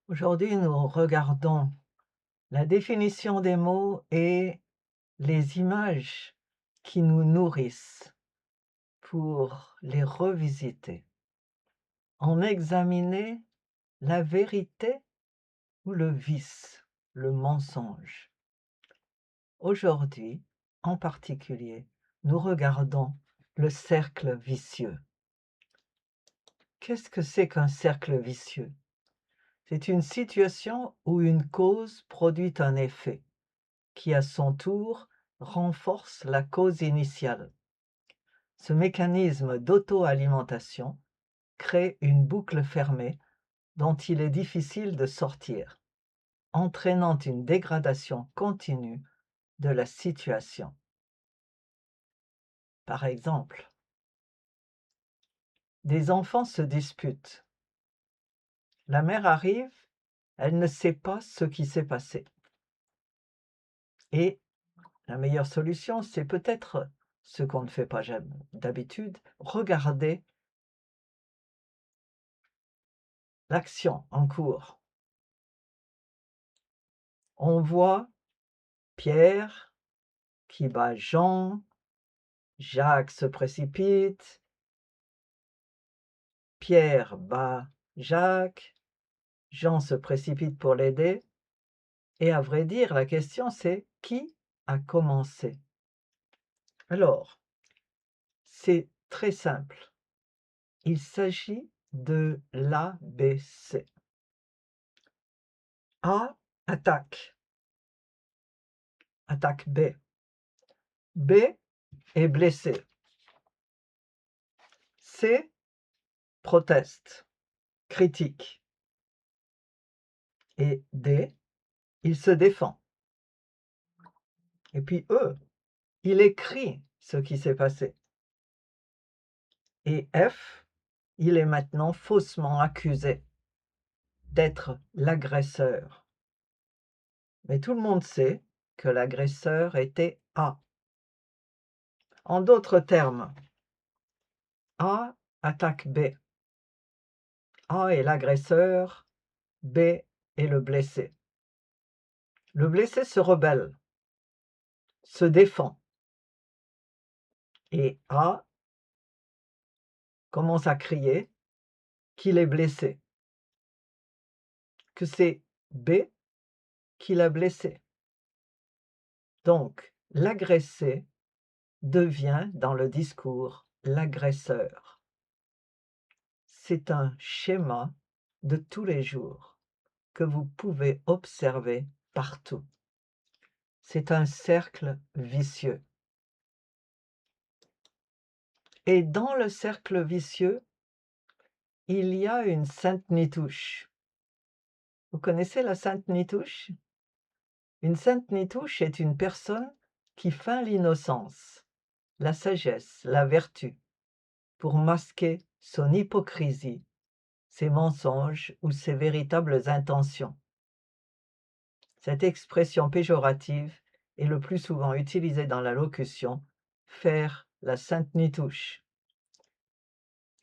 Aujourd'hui, nous regardons la définition des mots et les images qui nous nourrissent pour les revisiter. En examiner la vérité ou le vice, le mensonge. Aujourd'hui, en particulier, nous regardons le cercle vicieux. Qu'est-ce que c'est qu'un cercle vicieux? C'est une situation où une cause produit un effet, qui à son tour renforce la cause initiale. Ce mécanisme d'auto-alimentation crée une boucle fermée dont il est difficile de sortir, entraînant une dégradation continue de la situation. Par exemple, des enfants se disputent. La mère arrive, elle ne sait pas ce qui s'est passé. Et la meilleure solution, c'est peut-être ce qu'on ne fait pas d'habitude, regarder l'action en cours. On voit Pierre qui bat Jean, Jacques se précipite, Pierre bat Jacques, Jean se précipite pour l'aider, et à vrai dire, la question c'est qui a commencé? Alors, c'est très simple. Il s'agit de l'ABC. A, attaque, attaque B. B est blessé. C, proteste, critique. Et D, il se défend. Et puis E, il écrit ce qui s'est passé. Et F, il est maintenant faussement accusé d'être l'agresseur. Mais tout le monde sait que l'agresseur était A. En d'autres termes, A attaque B. A est l'agresseur, B est le blessé. Le blessé se rebelle, se défend, et A commence à crier qu'il est blessé, que c'est B qui l'a blessé. Donc, l'agressé devient dans le discours l'agresseur. C'est un schéma de tous les jours que vous pouvez observer partout. C'est un cercle vicieux. Et dans le cercle vicieux, il y a une sainte nitouche. Vous connaissez la sainte nitouche? Une sainte nitouche est une personne qui feint l'innocence, la sagesse, la vertu, pour masquer son hypocrisie, ses mensonges ou ses véritables intentions. Cette expression péjorative est le plus souvent utilisée dans la locution « faire la sainte nitouche »,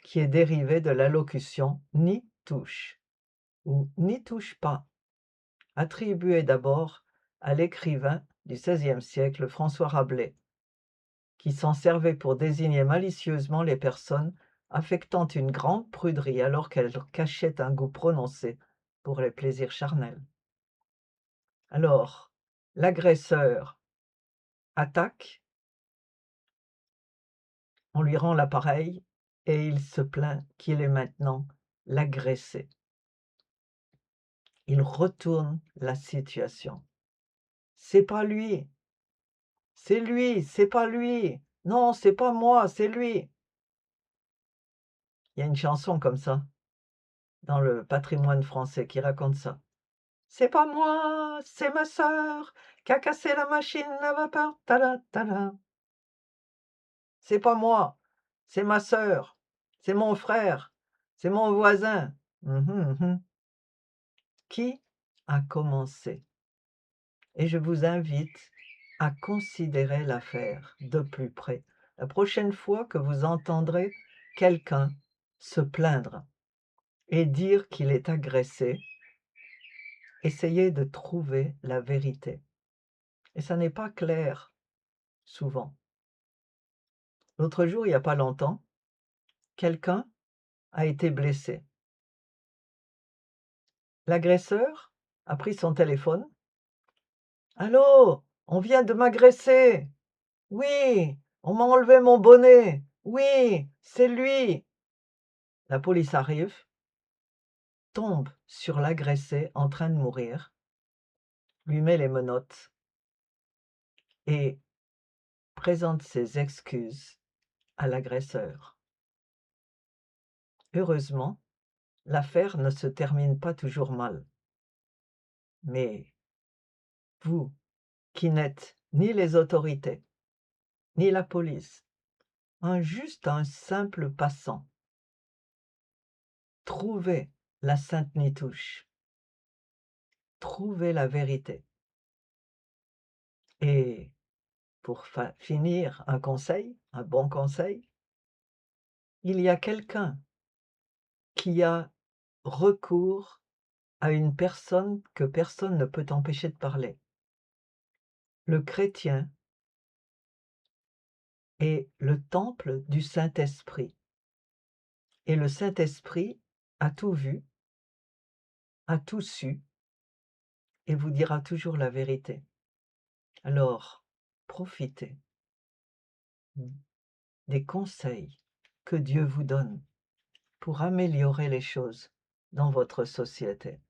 qui est dérivée de l'allocution « ni touche » ou « n'y touche pas », attribuée d'abord à l'écrivain du XVIe siècle François Rabelais, qui s'en servait pour désigner malicieusement les personnes affectant une grande pruderie alors qu'elles cachaient un goût prononcé pour les plaisirs charnels. Alors, l'agresseur attaque, on lui rend l'appareil et il se plaint qu'il est maintenant l'agressé. Il retourne la situation. C'est pas lui, c'est pas lui. Non, c'est pas moi, c'est lui. Il y a une chanson comme ça dans le patrimoine français qui raconte ça. C'est pas moi, c'est ma sœur qui a cassé la machine à vapeur. Tada, tada. C'est pas moi, c'est ma sœur, c'est mon frère, c'est mon voisin. Qui a commencé? Et je vous invite à considérer l'affaire de plus près. La prochaine fois que vous entendrez quelqu'un se plaindre et dire qu'il est agressé, essayez de trouver la vérité et ça n'est pas clair, souvent. L'autre jour, il y a pas longtemps, quelqu'un a été blessé. L'agresseur a pris son téléphone: «Allô, on vient de m'agresser! Oui, on m'a enlevé mon bonnet! Oui, c'est lui!» La police arrive, tombe sur l'agressé en train de mourir, lui met les menottes et présente ses excuses à l'agresseur. Heureusement, l'affaire ne se termine pas toujours mal. Mais vous, qui n'êtes ni les autorités, ni la police, juste un simple passant, trouvez la Sainte Nitouche, trouvez la vérité. Et pour finir, un conseil, un bon conseil, il y a quelqu'un qui a recours à une personne que personne ne peut empêcher de parler. Le chrétien est le temple du Saint-Esprit. Et le Saint-Esprit a tout vu, a tout su et vous dira toujours la vérité. Alors, profitez des conseils que Dieu vous donne pour améliorer les choses dans votre société.